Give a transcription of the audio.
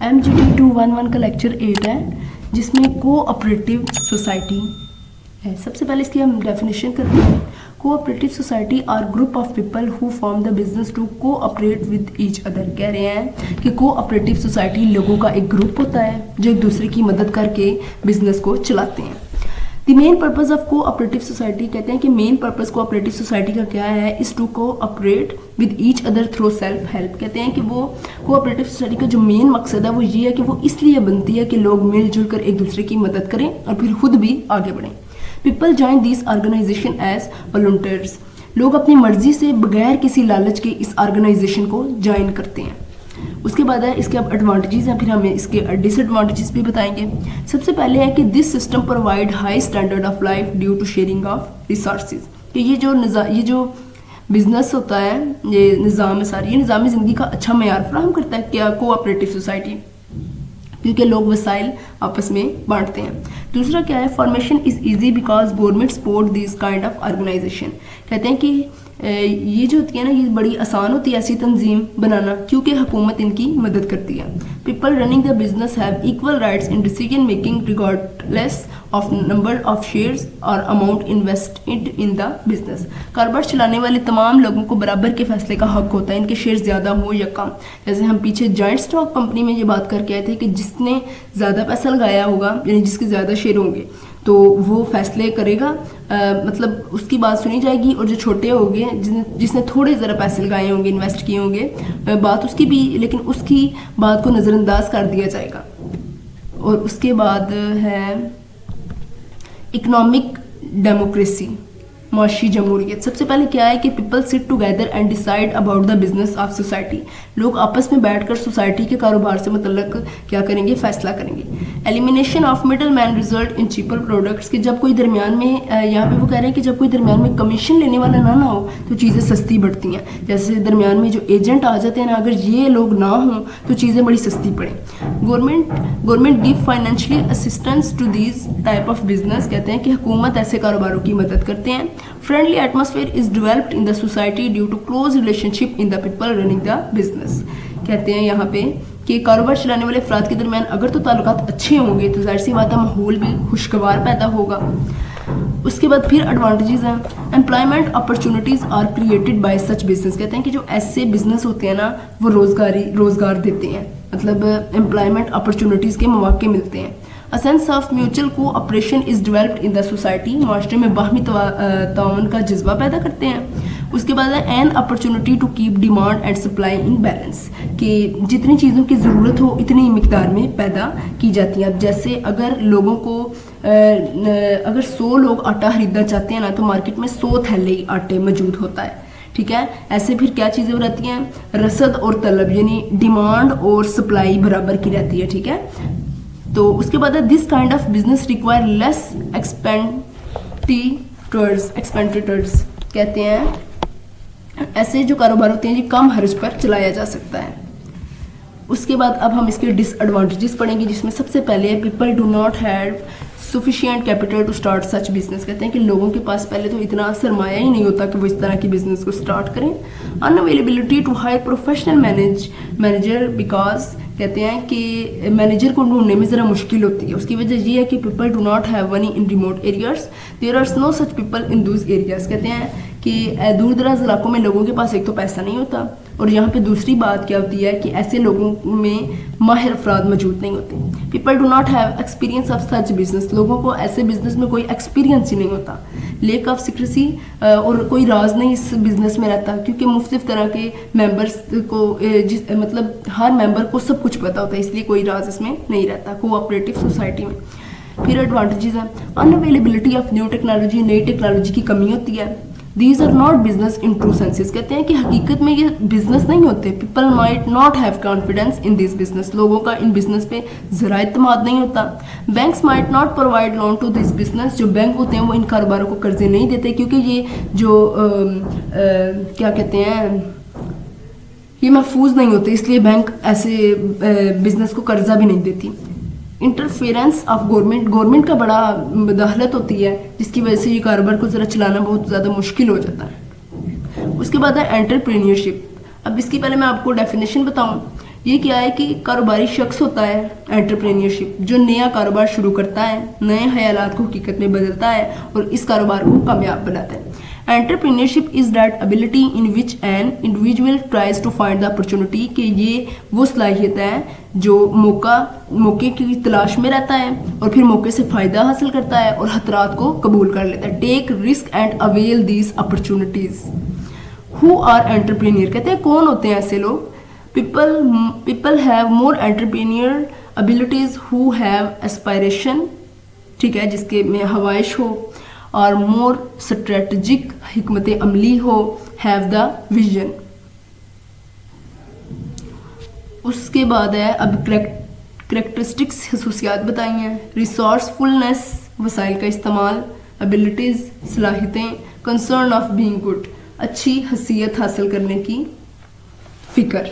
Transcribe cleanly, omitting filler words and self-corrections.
MGT 211 کا lecture 8 ہے جس میں کوآپریٹیو سوسائٹی ہے. سب سے پہلے اس کی ہم ڈیفینیشن کرتے ہیں. Cooperative society are group of people who form the business to cooperate with each other. کہہ رہے ہیں کہ کوآپریٹیو سوسائٹی لوگوں کا ایک گروپ ہوتا ہے جو ایک دوسرے کی مدد کر کے بزنس کو چلاتے ہیں. The main purpose of cooperative society کہتے ہیں کہ مین پرپز کوآپریٹیو سوسائٹی کا کیا ہے, is to cooperate with each other through self help. کہتے ہیں کہ وہ کوآپریٹیو سوسائٹی کا جو مین مقصد ہے وہ یہ ہے کہ وہ اس لیے بنتی ہے کہ لوگ مل جل کر ایک دوسرے کی مدد کریں اور پھر خود بھی آگے بڑھیں. People join these organisation as volunteers. لوگ اپنی مرضی سے بغیر کسی لالچ کے اس آرگنائزیشن کو جوائن کرتے ہیں. اس کے بعد ہے اس کے اب ایڈوانٹیجز ہیں, پھر ہمیں اس کے ڈس ایڈوانٹیجز بھی بتائیں گے. سب سے پہلے ہے کہ this system provide high standard of life due to sharing of resources. کہ یہ جو بزنس ہوتا ہے, یہ نظام ساری یہ نظام زندگی کا اچھا معیار فراہم کرتا ہے کیا کوآپریٹیو سوسائٹی, کیونکہ لوگ وسائل آپس میں بانٹتے ہیں. دوسرا کیا ہے, formation is easy because government support these kind of organisation. کہتے ہیں کہ یہ جو ہوتی ہے نا یہ بڑی آسان ہوتی ہے ایسی تنظیم بنانا کیونکہ حکومت ان کی مدد کرتی ہے. People running the business have equal rights in decision making regardless of number of shares اور amount invested in the business. کاروبار چلانے والے تمام لوگوں کو برابر کے فیصلے کا حق ہوتا ہے, ان کے شیئر زیادہ ہو یا کم. جیسے ہم پیچھے جوائنٹ اسٹاک کمپنی میں یہ بات کر کے آئے تھے کہ جس نے زیادہ پیسہ لگایا ہوگا یعنی جس کے زیادہ شیئر ہوں گے تو وہ فیصلے کرے گا, مطلب اس کی بات سنی جائے گی, اور جو چھوٹے ہوں گے جس نے تھوڑے ذرا پیسے لگائے ہوں گے انویسٹ کیے ہوں گے بات اس کی بھی, لیکن اس کی بات کو نظر انداز کر دیا جائے گا. اور اس کے بعد ہے اکنامک ڈیموکریسی, معاشی جمہوریت. سب سے پہلے کیا ہے کہ people sit together and decide about the business of society. لوگ آپس میں بیٹھ کر سوسائٹی کے کاروبار سے متعلق کیا کریں گے, فیصلہ کریں گے. Elimination of middle man result in cheaper products. کہ جب کوئی درمیان میں یہاں پہ وہ کہہ رہے ہیں کہ جب کوئی درمیان میں کمیشن لینے والا نہ ہو تو چیزیں سستی بڑھتی ہیں. جیسے درمیان میں جو ایجنٹ آ جاتے ہیں نا, اگر یہ لوگ نہ ہوں تو چیزیں بڑی سستی پڑیں. Government give financially assistance to these type of business. کہتے ہیں کہ حکومت ایسے کاروباروں کی مدد کرتے ہیں. Friendly atmosphere is developed in the society due to close relationship in the people running the business. کہتے ہیں یہاں پہ کہ کاروبار چلانے والے افراد کے درمیان اگر تو تعلقات اچھے ہوں گے تو ظاہر سی بات ہے ماحول بھی خوشگوار پیدا ہوگا. اس کے بعد پھر ایڈوانٹیجز ہیں. Employment opportunities are created by such business. کہتے ہیں کہ جو ایسے بزنس ہوتے ہیں نا وہ روزگار دیتے ہیں, مطلب امپلائمنٹ اپرچونیٹیز کے مواقع ملتے ہیں. A sense of mutual cooperation is developed in the society. معاشرے میں باہمی تعاون کا جذبہ پیدا کرتے ہیں. اس کے بعد ہے an opportunity to keep demand and supply in balance. کہ جتنی چیزوں کی ضرورت ہو اتنی مقدار میں پیدا کی جاتی ہیں. اب جیسے اگر لوگوں کو اگر 100 لوگ آٹا خریدنا چاہتے ہیں نا تو مارکیٹ میں 100 تھیلے آٹے موجود ہوتا ہے. ٹھیک ہے, ایسے پھر کیا چیزیں رہتی ہیں, رسد اور طلب یعنی ڈیمانڈ اور سپلائی برابر کی رہتی ہے. ٹھیک ہے, تو اس کے بعد ہے this kind of business require less expenditures. کہتے ہیں ایسے جو کاروبار ہوتے ہیں یہ کم حرج پر چلایا جا سکتا ہے. اس کے بعد اب ہم اس کے ڈس ایڈوانٹیجز پڑھیں گے, جس میں سب سے پہلے ہے people do not have sufficient capital to start such business. کہتے ہیں کہ لوگوں کے پاس پہلے تو اتنا سرمایہ ہی نہیں ہوتا کہ وہ اس طرح کی بزنس کو اسٹارٹ کریں. In availability to hire professional manager because. کہتے ہیں کہ مینیجر کو ڈھونڈنے میں ذرا مشکل ہوتی ہے. اس کی وجہ یہ ہے کہ people do not have money in remote areas. There are no such people in those areas. کہتے ہیں کہ دور دراز علاقوں میں لوگوں کے پاس ایک تو پیسہ نہیں ہوتا, اور یہاں پہ دوسری بات کیا ہوتی ہے کہ ایسے لوگوں میں ماہر افراد موجود نہیں ہوتے. People do not have experience of such business. لوگوں کو ایسے بزنس میں کوئی ایکسپیرینس ہی نہیں ہوتا. لیک آف سیکریسی, اور کوئی راز نہیں اس بزنس میں رہتا کیونکہ مختلف طرح کے ممبرس کو مطلب ہر ممبر کو سب کچھ پتا ہوتا ہے, اس لیے کوئی راز اس میں نہیں رہتا کوآپریٹیو سوسائٹی میں. پھر ایڈوانٹیجز ہیں unavailability of new technology. نئی ٹیکنالوجی کی کمی ہوتی ہے. These are not business in true senses. کہتے ہیں کہ حقیقت میں یہ بزنس نہیں ہوتے. People might not have confidence in this business. لوگوں کا ان بزنس پہ ذرا اعتماد نہیں ہوتا. Banks might not provide loan to this business. جو بینک ہوتے ہیں وہ ان کاروباروں کو قرضے نہیں دیتے کیونکہ یہ جو کیا کہتے ہیں یہ محفوظ نہیں ہوتے, اس لیے بینک ایسے بزنس کو قرضہ بھی نہیں دیتی. انٹرفیئرنس آف گورنمنٹ کا بڑا مداخلت ہوتی ہے جس کی وجہ سے یہ کاروبار کو ذرا چلانا بہت زیادہ مشکل ہو جاتا ہے. اس کے بعد ہے انٹرپرینیورشپ. اب اس کی پہلے میں آپ کو ڈیفینیشن بتاؤں. یہ کیا ہے کہ کاروباری شخص ہوتا ہے انٹرپرینیورشپ جو نیا کاروبار شروع کرتا ہے, نئے خیالات کو حقیقت میں بدلتا ہے اور اس کاروبار کو کامیاب بناتا ہے. Entrepreneurship is that ability in which an individual tries to find the opportunity, کہ یہ وہ صلاحیت ہے جو موقع کی تلاش میں رہتا ہے اور پھر موقع سے فائدہ حاصل کرتا ہے اور خطرات کو قبول کر لیتا ہے. Take risk and avail these opportunities. Who are entrepreneur؟ کہتے ہیں کون ہوتے ہیں ایسے لوگ؟ People have more entrepreneurial abilities who have aspiration, ٹھیک ہے, جس کے میں ہوائش ہو, اور مور اسٹریٹجک حکمت عملی ہو, ہیو دا ویژن. اس کے بعد ہے اب کریکٹرسٹکس خصوصیات بتائی ہیں. ریسورسفلنس وسائل کا استعمال, ابیلٹیز صلاحیتیں, کنسرن آف بینگ گڈ اچھی حیثیت حاصل کرنے کی فکر.